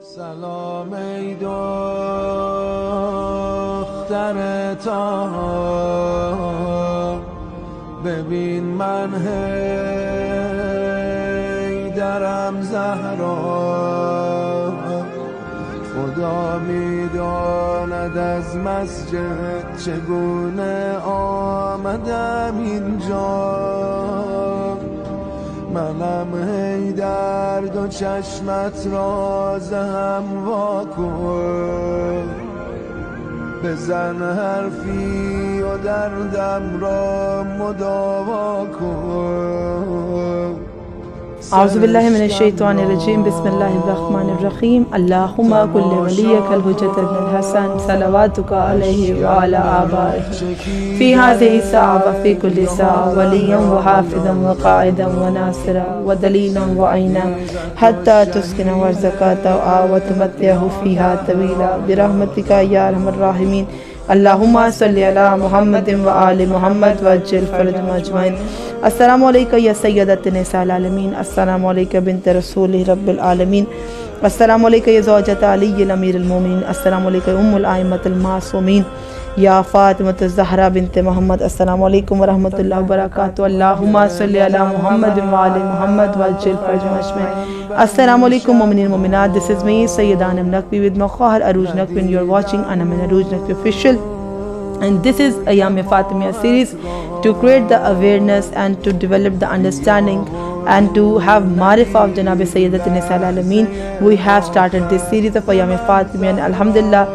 سلام ای دختر طاها، ببین من حیدرم زهرا، خدا میداند از مسجد چگونه آمدم اینجا. منم حیدر، دو چشمت راز هم واکن، بزن حرفی و دردم را مداوا کن. اعوذ باللہ من الشیطان الرجیم، بسم اللہ الرحمن الرحیم. اللہم کل ولیک الحجۃ ابن الحسن صلواتک علیہ وعلی آبائہ فی ہذہ الساعۃ وفی کل ساعۃ ولیا وحافظا وقائدا وناصرا ودلیلا وعینا حتی تسکن ارضک طوعا وتمتعہ فیہا طویلا برحمتک یا ارحم الراحمین. اللہم صلی علی محمد وآل محمد وعجل فرجهم اجمعین. السلام علیکم یا سیدۃ نساء العالمین، السلام علیکم بنت رسول رب العالمین، السلام علیکم یا زوجۃ علی الامیر المومنین، السلام علیکم ام الائمۃ المعصومین یا فاطمۃ الزہرا بنت محمد. السلام علیکم ورحمۃ اللہ وبرکاتہ. اللہم صلی علی محمد وآل محمد وعجل فرجهم اجمعین. السلام علیکم مومنین مومنات. This is me Sayyida Anam Naqvi with Maqahar Aruj Naqvi and you're watching Anam and Aruj Naqvi official. And this is Ayam Fatimiyya series to create the awareness and to develop the understanding and to have Marifah of Janab Sayyidat Nisa al-Alameen. We have started this series of Ayam Fatimiyya and Alhamdulillah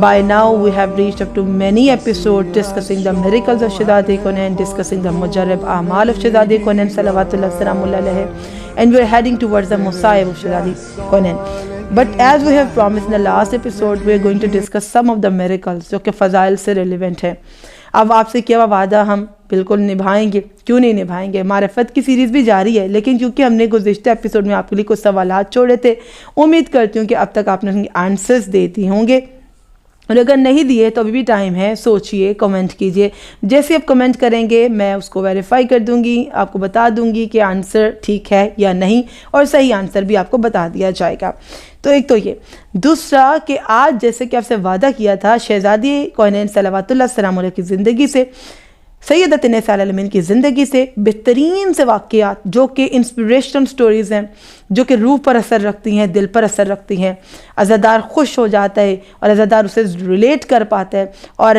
by now we have reached up to many episodes discussing the miracles of Shehzadi Konain, discussing the Mujarrab A'mal of Shehzadi Konain Salawatullah Salamullah alayhi, and we are heading towards the Musaib of Shehzadi Konain. But as we have promised in the last episode, we are going to discuss some of the miracles جو کہ فضائل سے relevant ہیں. اب آپ سے کیا وعدہ ہم بالکل نبھائیں گے، کیوں نہیں نبھائیں گے. معرفت کی سیریز بھی جاری ہے، لیکن کیونکہ ہم نے گزشتہ ایپیسوڈ میں آپ کے لیے کچھ سوالات چھوڑے تھے، امید کرتی ہوں کہ اب تک آپ نے ان کے آنسرز دیتی ہوں گے، اور اگر نہیں دیے تو ابھی بھی ٹائم ہے، سوچئے، کمنٹ کیجئے. جیسے آپ کمنٹ کریں گے میں اس کو ویریفائی کر دوں گی، آپ کو بتا دوں گی کہ آنسر ٹھیک ہے یا نہیں، اور صحیح آنسر بھی آپ کو بتا دیا جائے گا. تو ایک تو یہ. دوسرا کہ آج جیسے کہ آپ سے وعدہ کیا تھا شہزادی کونین صلوات اللہ السلام علیہ کی زندگی سے، سیدۃ نساء العالمین کی زندگی سے بہترین سے واقعات جو کہ انسپریشنل سٹوریز ہیں، جو کہ روح پر اثر رکھتی ہیں، دل پر اثر رکھتی ہیں، عزادار خوش ہو جاتا ہے اور عزادار اسے ریلیٹ کر پاتا ہے اور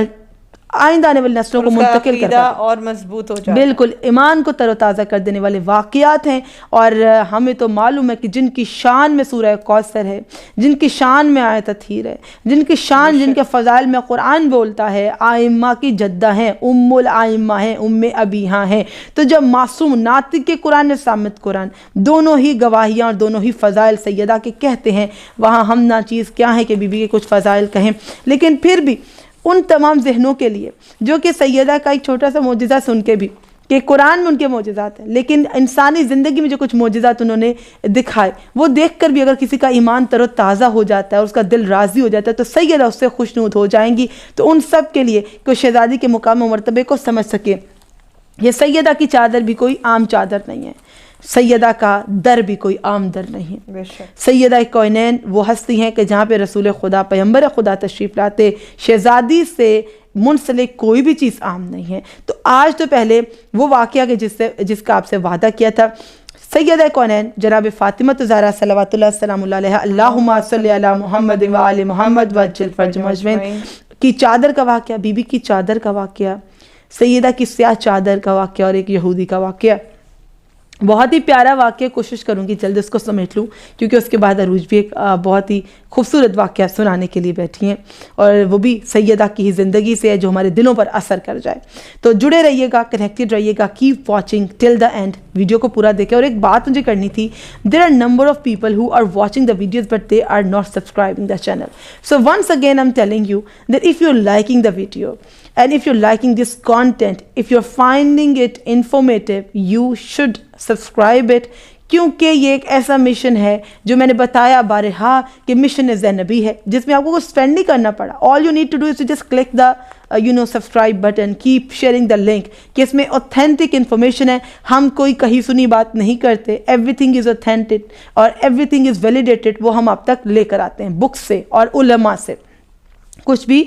آئندہ آنے والی نسلوں کو منتقل کر پاتا ہے اور مضبوط ہو جاتا ہے. بالکل ایمان کو تر و تازہ کر دینے والے واقعات ہیں. اور ہمیں تو معلوم ہے کہ جن کی شان میں سورہ کوثر ہے، جن کی شان میں آیت تطہیر ہے، جن کی شان، جن کے فضائل میں قرآن بولتا ہے، آئمہ کی جدہ ہیں، ام الائمہ ہیں، ام ابیہا ہیں. تو جب معصوم ناطق کے قرآن نے سامت قرآن دونوں ہی گواہیاں اور دونوں ہی فضائل سیدہ کے کہتے ہیں، وہاں ہم نہ چیز کیا ہے کہ بی بی کے کچھ فضائل کہیں. لیکن پھر بھی ان تمام ذہنوں کے لیے جو کہ سیدہ کا ایک چھوٹا سا معجزہ سن کے بھی کہ قرآن میں ان کے معجزات ہیں، لیکن انسانی زندگی میں جو کچھ معجزات انہوں نے دکھائے وہ دیکھ کر بھی اگر کسی کا ایمان تر و تازہ ہو جاتا ہے اور اس کا دل راضی ہو جاتا ہے تو سیدہ اس سے خوشنود ہو جائیں گی. تو ان سب کے لیے کہ شہزادی کے مقام و مرتبے کو سمجھ سکے، یہ سیدہ کی چادر بھی کوئی عام چادر نہیں ہے، سیدہ کا در بھی کوئی عام در نہیں ہے. سیدہ کونین وہ ہستی ہیں کہ جہاں پہ رسول خدا پیغمبر خدا تشریف لاتے، شہزادی سے منسلک کوئی بھی چیز عام نہیں ہے. تو آج تو پہلے وہ واقعہ کہ جس کا آپ سے وعدہ کیا تھا، سیدہ کونین جناب فاطمہ الزہرا صلوات اللہ السلام علیہ، اللہم صلی علی محمد وآل محمد وعجل فرجهم اجمعین کی چادر کا واقعہ، بی بی کی چادر کا واقعہ، سیدہ کی سیاہ چادر کا واقعہ اور ایک یہودی کا واقعہ. بہت ہی پیارا واقعہ، کوشش کروں گی جلد اس کو سمیٹ لوں کیونکہ اس کے بعد عروج بھی ایک بہت ہی خوبصورت واقعہ سنانے کے لیے بیٹھی ہیں اور وہ بھی سیدہ کی ہی زندگی سے ہے جو ہمارے دلوں پر اثر کر جائے. تو جڑے رہیے گا، کنیکٹڈ رہیے گا، keep watching till the and, video کو پورا دیکھیں. اور ایک بات مجھے کرنی تھی، there are number of people who are watching the videos but they are not subscribing the channel. So once again I am telling you that if you're liking the video and if you're liking this content, if you're finding it informative, you should subscribe it, کیونکہ یہ ایک ایسا mission ہے جو میں نے بتایا بارہا کہ مشن زینبی ہے، جس میں آپ کو کچھ اسپینڈ نہیں کرنا پڑا. All you need to do is to just click the subscribe button, keep sharing the link, کہ اس میں اوتھینٹک انفارمیشن ہے. ہم کوئی کہیں سنی بات نہیں کرتے، ایوری تھنگ از اوتھینٹک اور ایوری تھنگ از ویلیڈیٹڈ. وہ ہم آپ تک لے کر آتے ہیں بکس سے اور علماء سے، کچھ بھی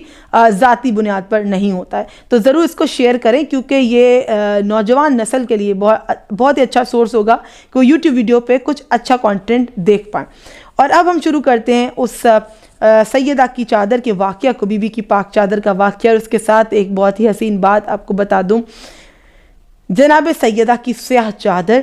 ذاتی بنیاد پر نہیں ہوتا ہے. تو ضرور اس کو شیئر کریں، کیونکہ یہ نوجوان نسل کے لیے بہت ہی اچھا سورس ہوگا کہ وہ یوٹیوب ویڈیو پہ کچھ اچھا کانٹینٹ دیکھ پائیں. اور اب ہم شروع کرتے ہیں اس سیدہ کی چادر کے واقعہ کو، بی بی کی پاک چادر کا واقعہ. اور اس کے ساتھ ایک بہت ہی حسین بات آپ کو بتا دوں، جناب سیدہ کی سیاہ چادر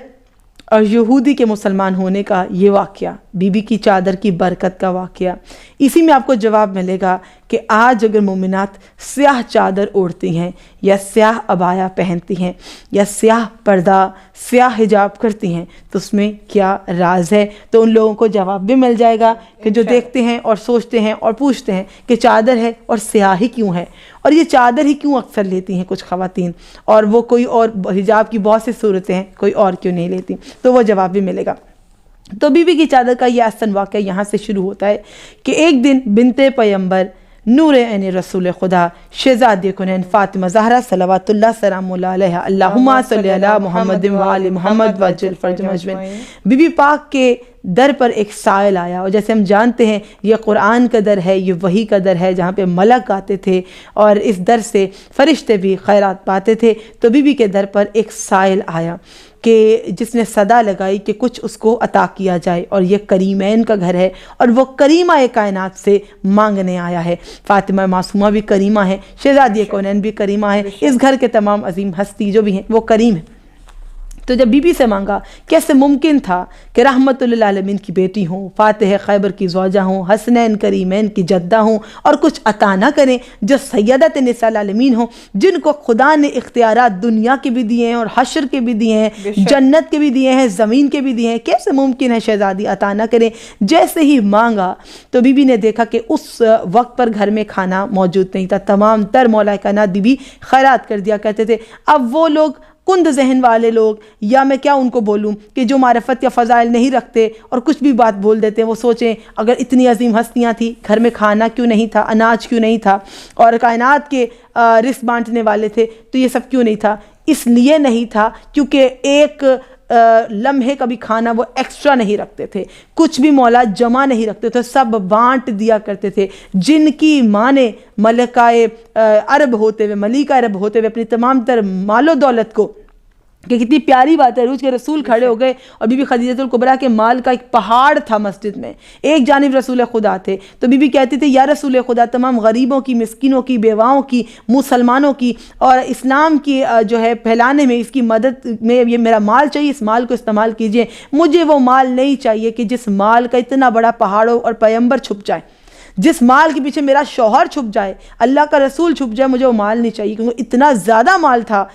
اور یہودی کے مسلمان ہونے کا یہ واقعہ، بی بی کی چادر کی برکت کا واقعہ، اسی میں آپ کو جواب ملے گا کہ آج اگر مومنات سیاہ چادر اوڑھتی ہیں یا سیاہ عبایا پہنتی ہیں یا سیاہ پردہ، سیاہ حجاب کرتی ہیں تو اس میں کیا راز ہے. تو ان لوگوں کو جواب بھی مل جائے گا کہ جو دیکھتے ہیں اور سوچتے ہیں اور پوچھتے ہیں کہ چادر ہے اور سیاہی کیوں ہے، اور یہ چادر ہی کیوں اکثر لیتی ہیں کچھ خواتین، اور وہ کوئی اور حجاب کی بہت سی صورتیں ہیں کوئی اور کیوں نہیں لیتی، تو وہ جواب بھی ملے گا. تو بی بی کی چادر کا یہ احسن واقعہ یہاں سے شروع ہوتا ہے کہ ایک دن بنت پیمبر نور عین رسول خدا شہزادی کونین فاطمہ زہرا صلوات اللہ سلام اللہ علیہ اللہم صلی علی محمد و آل محمد وجل فرج مجمعین، بی بی پاک کے در پر ایک سائل آیا. اور جیسے ہم جانتے ہیں یہ قرآن کا در ہے، یہ وحی کا در ہے جہاں پہ ملک آتے تھے اور اس در سے فرشتے بھی خیرات پاتے تھے. تو بی بی کے در پر ایک سائل آیا کہ جس نے صدا لگائی کہ کچھ اس کو عطا کیا جائے، اور یہ کریمین کا گھر ہے اور وہ کریمہ کائنات سے مانگنے آیا ہے. فاطمہ معصومہ بھی کریمہ ہے، شہزادی کونین بھی کریمہ ہے، اس گھر کے تمام عظیم ہستی جو بھی ہیں وہ کریم ہیں. تو جب بی بی سے مانگا کیسے ممکن تھا کہ رحمت للعالمین کی بیٹی ہوں، فاتح خیبر کی زوجہ ہوں، حسنین کریمین کی جدہ ہوں، اور کچھ عطا نہ کریں جو سیدت نساء العالمین ہوں، جن کو خدا نے اختیارات دنیا کے بھی دیے ہیں اور حشر کے بھی دیے ہیں، جنت کے بھی دیے ہیں، زمین کے بھی دیے ہیں، کیسے ممکن ہے شہزادی عطا نہ کریں. جیسے ہی مانگا تو بی بی نے دیکھا کہ اس وقت پر گھر میں کھانا موجود نہیں تھا. تمام تر مولا کائنات بی بی خیرات کر دیا کرتے تھے. اب وہ لوگ کند ذہن والے لوگ، یا میں کیا ان کو بولوں کہ جو معرفت یا فضائل نہیں رکھتے اور کچھ بھی بات بول دیتے ہیں، وہ سوچیں اگر اتنی عظیم ہستیاں تھیں گھر میں کھانا کیوں نہیں تھا، اناج کیوں نہیں تھا، اور کائنات کے رزق بانٹنے والے تھے تو یہ سب کیوں نہیں تھا. اس لیے نہیں تھا کیونکہ ایک لمحے کا بھی کھانا وہ ایکسٹرا نہیں رکھتے تھے، کچھ بھی مولا جمع نہیں رکھتے تھے، سب بانٹ دیا کرتے تھے. جن کی ماں نے ملکہ عرب ہوتے ہوئے، ملیکہ عرب ہوتے ہوئے اپنی تمام تر مال و دولت کو، کہ کتنی پیاری بات ہے، روز کے رسول کھڑے ہو گئے اور بی بی خدیجہ الکبریٰ کے مال کا ایک پہاڑ تھا مسجد میں، ایک جانب رسول خدا تھے. تو بی بی کہتی تھی یا رسول خدا تمام غریبوں کی، مسکینوں کی، بیواؤں کی، مسلمانوں کی اور اسلام کی جو ہے پھیلانے میں، اس کی مدد میں یہ میرا مال چاہیے، اس مال کو استعمال کیجئے. مجھے وہ مال نہیں چاہیے کہ جس مال کا اتنا بڑا پہاڑ ہو اور پیغمبر چھپ جائے، جس مال کے پیچھے میرا شوہر چھپ جائے، اللہ کا رسول چھپ جائے، مجھے وہ مال نہیں چاہیے. کیونکہ اتنا زیادہ مال تھا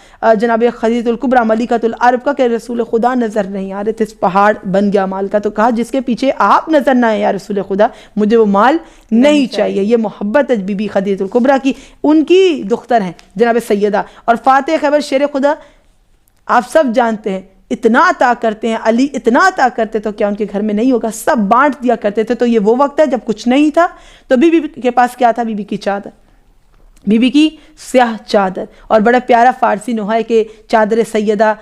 جناب خدیجہ الکبریٰ ملکۃ العرب کا کہ رسول خدا نظر نہیں آ رہے تھے، اس پہاڑ بن گیا مال کا. تو کہا جس کے پیچھے آپ نظر نہ آئے یا رسول خدا، مجھے وہ مال نہیں چاہیے. یہ محبت ہے بی بی خدیجہ الکبریٰ کی. ان کی دختر ہیں جناب سیدہ. اور فاتح خیبر شیر خدا آپ سب جانتے ہیں، اتنا عطا کرتے ہیں، علی اتنا عطا کرتے تو کیا ان کے گھر میں نہیں ہوگا، سب بانٹ دیا کرتے تھے. تو یہ وہ وقت ہے جب کچھ نہیں تھا. تو بی بی کے پاس کیا تھا؟ بی بی کی چادر، بی بی کی سیاہ چادر. اور بڑا پیارا فارسی نوحہ ہے کہ چادر سیدہ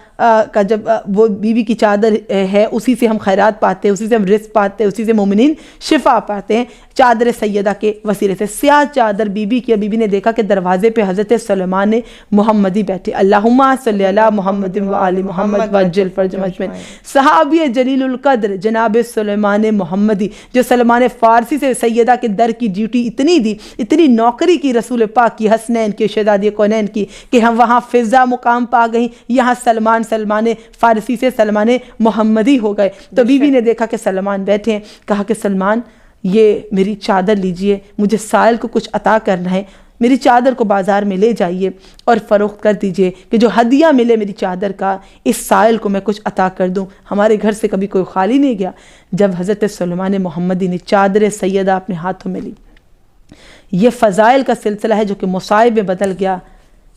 کا جب وہ بی بی کی چادر ہے، اسی سے ہم خیرات پاتے ہیں، اسی سے ہم رزق پاتے ہیں، اسی سے مومنین شفا پاتے ہیں، چادر سیدہ کے وسیلے سے. سیاہ چادر بی بی کی. بی بی نے دیکھا کہ دروازے پہ حضرت سلیمان محمدی بیٹھے، اللہم صلی علی محمد و آل محمد وجل فرج مجمعین. صحابی جلیل القدر جناب سلیمان محمدی، جو سلمان فارسی سے سیدہ کے در کی ڈیوٹی اتنی دی، اتنی نوکری کی رسول پاک کی، حسنین کی، شہزادی کونین کی، کہ ہم وہاں فضا مقام پا گئیں، یہاں سلمان فارسی سے سلمان محمدی ہو گئے. تو بی بی نے دیکھا کہ سلمان بیٹھے ہیں، کہا کہ سلمان یہ میری چادر لیجئے، مجھے سائل کو کچھ عطا کرنا ہے، میری چادر کو بازار میں لے جائیے اور فروخت کر دیجئے کہ جو ہدیہ ملے میری چادر کا، اس سائل کو میں کچھ عطا کر دوں. ہمارے گھر سے کبھی کوئی خالی نہیں گیا. جب حضرت سلیمان محمدی نے چادر سیدہ اپنے ہاتھوں میں لی، یہ فضائل کا سلسلہ ہے جو کہ مصائب میں بدل گیا.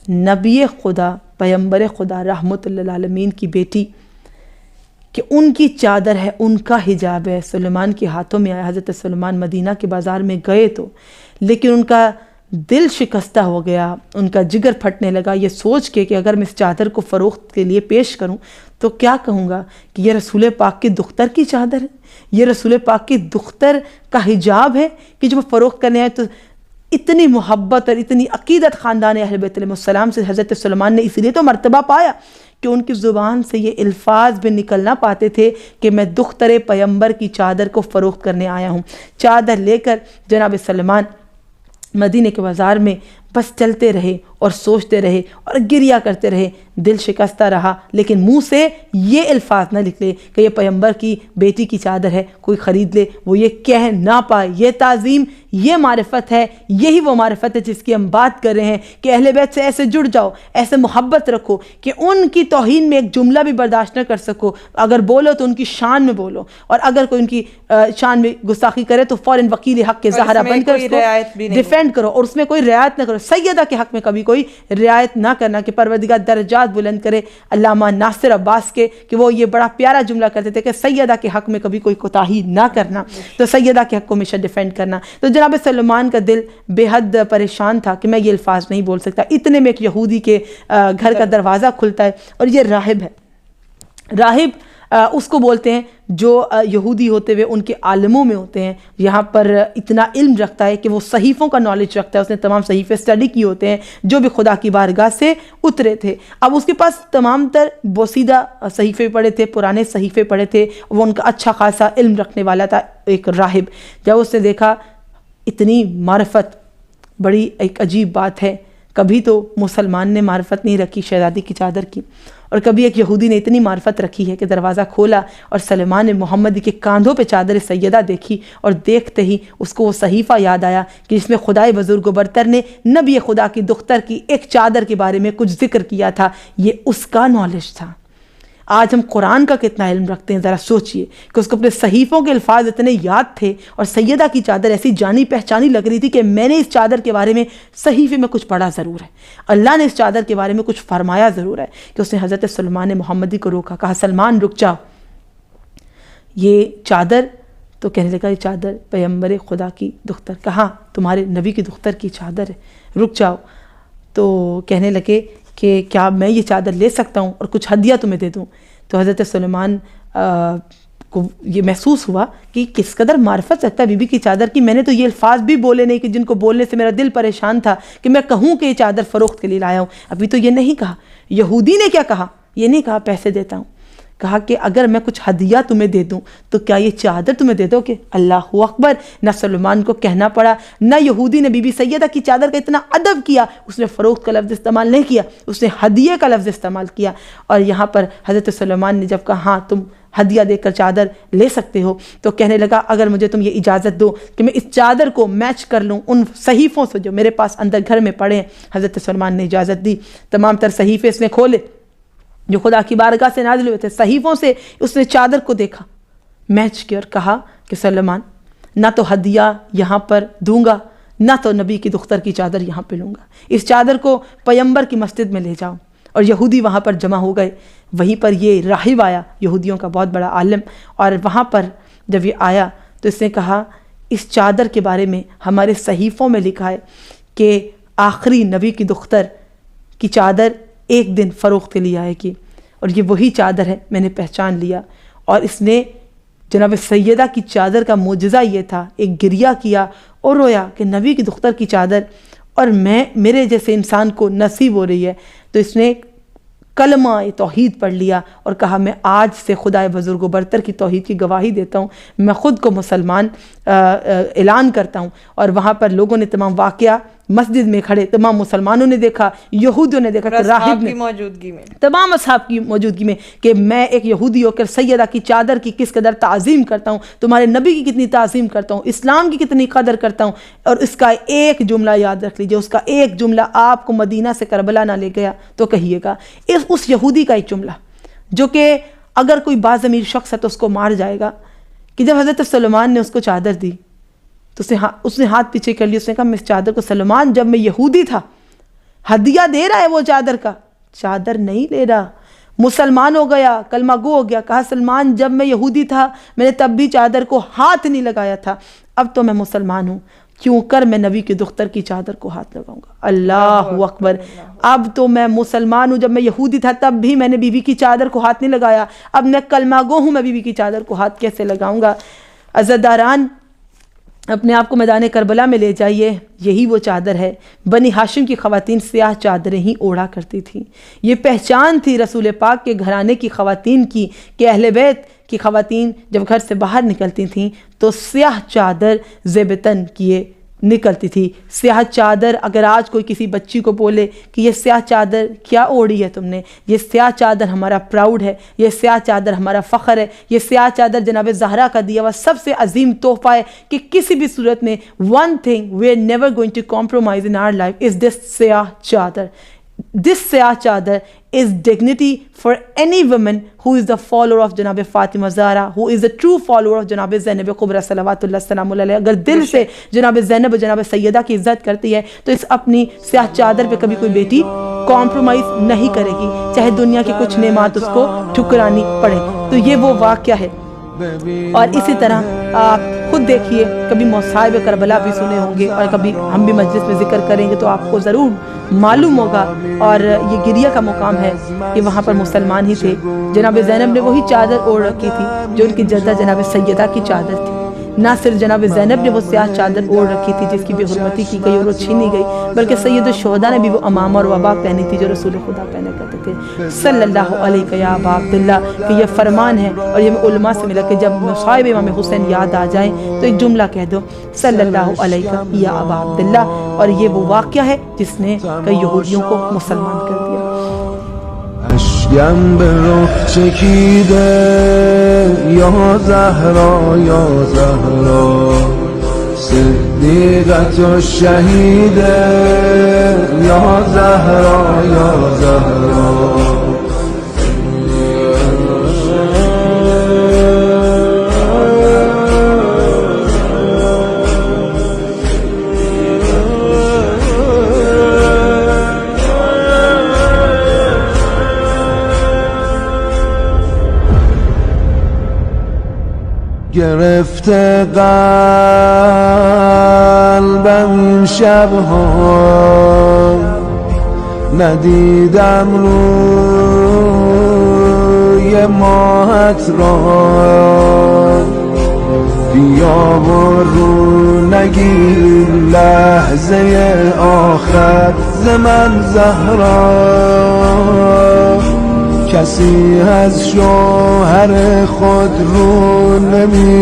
نبی خدا، پیغمبر خدا، رحمت للعالمین کی بیٹی کہ ان کی چادر ہے، ان کا حجاب ہے، سلیمان کے ہاتھوں میں آیا۔ حضرت سلیمان مدینہ کے بازار میں گئے تو، لیکن ان کا دل شکستہ ہو گیا، ان کا جگر پھٹنے لگا یہ سوچ کے کہ اگر میں اس چادر کو فروخت کے لیے پیش کروں تو کیا کہوں گا کہ یہ رسول پاک کی دختر کی چادر ہے، یہ رسول پاک کی دختر کا حجاب ہے کہ جو فروخت کرنے آئے۔ تو اتنی محبت اور اتنی عقیدت خاندان اہل بیت علیہ السلام سے حضرت سلیمان نے اس لیے تو مرتبہ پایا کہ ان کی زبان سے یہ الفاظ بھی نکلنا پاتے تھے کہ میں دختر پیمبر کی چادر کو فروخت کرنے آیا ہوں۔ چادر لے کر جناب سلیمان مدینے کے بازار میں بس چلتے رہے اور سوچتے رہے اور گریہ کرتے رہے، دل شکستہ رہا، لیکن منہ سے یہ الفاظ نہ نکلے کہ یہ پیمبر کی بیٹی کی چادر ہے، کوئی خرید لے، وہ یہ کہہ نہ پائے۔ یہ تعظیم، یہ معرفت ہے، یہی وہ معرفت ہے جس کی ہم بات کر رہے ہیں کہ اہل بیت سے ایسے جڑ جاؤ، ایسے محبت رکھو کہ ان کی توہین میں ایک جملہ بھی برداشت نہ کر سکو، اگر بولو تو ان کی شان میں بولو، اور اگر کوئی ان کی شان میں گستاخی کرے تو فوراً وکیل حق کے زہرہ بن کر اس کو ڈیفینڈ کرو، اور اس میں کوئی رعایت نہ کرو۔ سیدہ کے حق میں کبھی کوئی رعایت نہ کرنا کہ پروردگار درجات بلند کرے علامہ ناصر عباس کے، کہ وہ یہ بڑا پیارا جملہ کرتے تھے کہ سیدہ کے حق میں کبھی کوئی کوتاہی نہ کرنا، تو سیدہ کے حق کو ہمیشہ ڈیفینڈ کرنا۔ تو جناب سلیمان کا دل بے حد پریشان تھا کہ میں یہ الفاظ نہیں بول سکتا۔ اتنے میں ایک یہودی کے گھر کا دروازہ کھلتا ہے، اور یہ راہب ہے۔ راہب اس کو بولتے ہیں جو یہودی ہوتے ہوئے ان کے عالموں میں ہوتے ہیں، یہاں پر اتنا علم رکھتا ہے کہ وہ صحیفوں کا نالج رکھتا ہے، اس نے تمام صحیفے اسٹڈی کیے ہوتے ہیں جو بھی خدا کی بارگاہ سے اترے تھے۔ اب اس کے پاس تمام تر بوسیدہ صحیفے پڑھے تھے، پرانے صحیفے پڑھے تھے، وہ ان کا اچھا خاصا علم رکھنے والا تھا ایک راہب۔ جب اس نے دیکھا اتنی معرفت، بڑی ایک عجیب بات ہے، کبھی تو مسلمان نے معرفت نہیں رکھی شہزادی کی چادر کی، اور کبھی ایک یہودی نے اتنی معرفت رکھی ہے کہ دروازہ کھولا اور سلیمان محمدی کے کاندھوں پہ چادر سیدہ دیکھی، اور دیکھتے ہی اس کو وہ صحیفہ یاد آیا کہ جس میں خدائے بزرگ و برتر نے نبی خدا کی دختر کی ایک چادر کے بارے میں کچھ ذکر کیا تھا، یہ اس کا نالج تھا۔ آج ہم قرآن کا کتنا علم رکھتے ہیں، ذرا سوچئے کہ اس کو اپنے صحیفوں کے الفاظ اتنے یاد تھے، اور سیدہ کی چادر ایسی جانی پہچانی لگ رہی تھی کہ میں نے اس چادر کے بارے میں صحیفے میں کچھ پڑھا ضرور ہے، اللہ نے اس چادر کے بارے میں کچھ فرمایا ضرور ہے، کہ اس نے حضرت سلیمان محمدی کو روکا، کہا سلمان رک جاؤ، یہ چادر، تو کہنے لگا یہ چادر پیغمبر خدا کی دختر، کہا تمہارے نبی کی دختر کی چادر ہے، رک جاؤ۔ تو کہنے لگے کہ کیا میں یہ چادر لے سکتا ہوں اور کچھ ہدیہ تمہیں دے دوں؟ تو حضرت سلیمان کو یہ محسوس ہوا کہ کس قدر معرفت رکھتا ہے بی بی کی چادر کی۔ میں نے تو یہ الفاظ بھی بولے نہیں کہ جن کو بولنے سے میرا دل پریشان تھا کہ میں کہوں کہ یہ چادر فروخت کے لیے لایا ہوں، ابھی تو یہ نہیں کہا۔ یہودی نے کیا کہا؟ یہ نہیں کہا پیسے دیتا ہوں، کہا کہ اگر میں کچھ ہدیہ تمہیں دے دوں تو کیا یہ چادر تمہیں دے دو گے؟ اللہ اکبر! نہ سلیمان کو کہنا پڑا، نہ یہودی نے بی بی سیدہ کی چادر کا اتنا ادب کیا، اس نے فروخت کا لفظ استعمال نہیں کیا، اس نے ہدیے کا لفظ استعمال کیا۔ اور یہاں پر حضرت سلیمان نے جب کہا ہاں تم ہدیہ دے کر چادر لے سکتے ہو، تو کہنے لگا اگر مجھے تم یہ اجازت دو کہ میں اس چادر کو میچ کر لوں ان صحیفوں سے جو میرے پاس اندر گھر میں پڑے ہیں۔ حضرت سلیمان نے اجازت دی، تمام تر صحیفے اس نے کھولے جو خدا کی بارگاہ سے نازل ہوئے تھے، صحیفوں سے اس نے چادر کو دیکھا، میچ کیا، اور کہا کہ سلیمان نہ تو ہدیہ یہاں پر دوں گا، نہ تو نبی کی دختر کی چادر یہاں پہ لوں گا، اس چادر کو پیمبر کی مسجد میں لے جاؤ۔ اور یہودی وہاں پر جمع ہو گئے، وہیں پر یہ راہب آیا، یہودیوں کا بہت بڑا عالم، اور وہاں پر جب یہ آیا تو اس نے کہا اس چادر کے بارے میں ہمارے صحیفوں میں لکھا ہے کہ آخری نبی کی دختر کی چادر ایک دن فروخت کے لیے آئے گی، اور یہ وہی چادر ہے، میں نے پہچان لیا۔ اور اس نے جناب سیدہ کی چادر کا معجزہ یہ تھا، ایک گریہ کیا اور رویا کہ نبی کی دختر کی چادر، اور میرے جیسے انسان کو نصیب ہو رہی ہے۔ تو اس نے کلمہ توحید پڑھ لیا اور کہا میں آج سے خدائے بزرگ و برتر کی توحید کی گواہی دیتا ہوں، میں خود کو مسلمان اعلان کرتا ہوں۔ اور وہاں پر لوگوں نے تمام واقعہ مسجد میں کھڑے تمام مسلمانوں نے دیکھا، یہودیوں نے دیکھا کہ راہب نے موجودگی میں، تمام اصحاب کی موجودگی میں، کہ میں ایک یہودی ہو کر سیدہ کی چادر کی کس قدر تعظیم کرتا ہوں، تمہارے نبی کی کتنی تعظیم کرتا ہوں، اسلام کی کتنی قدر کرتا ہوں۔ اور اس کا ایک جملہ یاد رکھ لیجئے، اس کا ایک جملہ آپ کو مدینہ سے کربلا نہ لے گیا تو کہیے گا، اس یہودی کا ایک جملہ جو کہ اگر کوئی باضمیر شخص ہے تو اس کو مار جائے گا، کہ جب حضرت سلیمان نے اس کو چادر دی تو اس نے ہاتھ پیچھے کر لیا، اس نے کہا میں اس چادر کو، سلیمان جب میں یہودی تھا ہدیہ دے رہا ہے وہ چادر کا، چادر نہیں لے رہا، مسلمان ہو گیا، کلمہ گو ہو گیا، کہا سلمان جب میں یہودی تھا میں نے تب بھی چادر کو ہاتھ نہیں لگایا تھا، اب تو میں مسلمان ہوں، کیوں کر میں نبی کے دختر کی چادر کو ہاتھ لگاؤں گا۔ اللہ اکبر، اب تو میں مسلمان ہوں، جب میں یہودی تھا تب بھی میں نے بیوی کی چادر کو ہاتھ نہیں لگایا، اب میں کلمہ گو ہوں، میں بیوی کی چادر کو ہاتھ کیسے لگاؤں گا۔ عزاداران، اپنے آپ کو میدان کربلا میں لے جائیے، یہی وہ چادر ہے۔ بنی ہاشم کی خواتین سیاہ چادریں ہی اوڑھا کرتی تھیں، یہ پہچان تھی رسول پاک کے گھرانے کی خواتین کی کہ اہل بیت کی خواتین جب گھر سے باہر نکلتی تھیں تو سیاہ چادر زیب تن کیے نکلتی تھی۔ سیاہ چادر، اگر آج کوئی کسی بچی کو بولے کہ یہ سیاہ چادر کیا اوڑھی ہے تم نے، یہ سیاہ چادر ہمارا پراؤڈ ہے، یہ سیاہ چادر ہمارا فخر ہے، یہ سیاہ چادر جناب زہرا کا دیا ہوا سب سے عظیم تحفہ ہے کہ کسی بھی صورت میں one thing we are never going to compromise in our life is this سیاہ چادر. This سیاہ چادر is dignity for any woman who is the follower of جناب Fatima Zahra, who is the true follower of جناب زینب کبریٰ صلوات اللہ السلام علیہ. اگر دل سے جناب زینب جناب سیدہ کی عزت کرتی ہے تو اس اپنی سیاہ چادر پہ کبھی کوئی بیٹی کمپرومائز نہیں کرے گی, چاہے دنیا کی کچھ نعمات اس کو ٹھکرانی پڑے. تو یہ وہ واقعہ ہے. اور اسی طرح آپ خود دیکھیے, کبھی مصائب کربلا بھی سنے ہوں گے اور کبھی ہم بھی مجلس میں ذکر کریں گے تو آپ کو ضرور معلوم ہوگا. اور یہ گریہ کا مقام ہے کہ وہاں پر مسلمان ہی تھے. جناب زینب نے وہی چادر اوڑھ رکھی تھی جو ان کی جدہ جناب سیدہ کی چادر تھی. نہ صرف جناب زینب نے وہ سیاہ چادر اوڑھ رکھی تھی جس کی بے حرمتی کی گئی اور وہ چھینی گئی, بلکہ سید الشہداء نے بھی وہ امامہ اور وبا پہنی تھی جو رسول خدا پہنے کرتے تھے صلی اللہ علیہ یا ابا عبداللہ. کہ یہ فرمان ہے اور یہ میں علماء سے ملا کہ جب مصائب امام حسین یاد آ جائیں تو ایک جملہ کہہ دو, صلی اللہ علیہ یا ابا عبداللہ. اور یہ وہ واقعہ ہے جس نے کئی یہودیوں کو مسلمان کر دیا. اشکم به رخ چکیده یا زهرا یا زهرا, صدیقت و شهیده یا زهرا یا زهرا. گرفته قلبم این شبها, ندیدم روی ماهت را. بیا و رو نگیر لحظه آخر ز من زهرا. کسی از شوهر خود رو نمی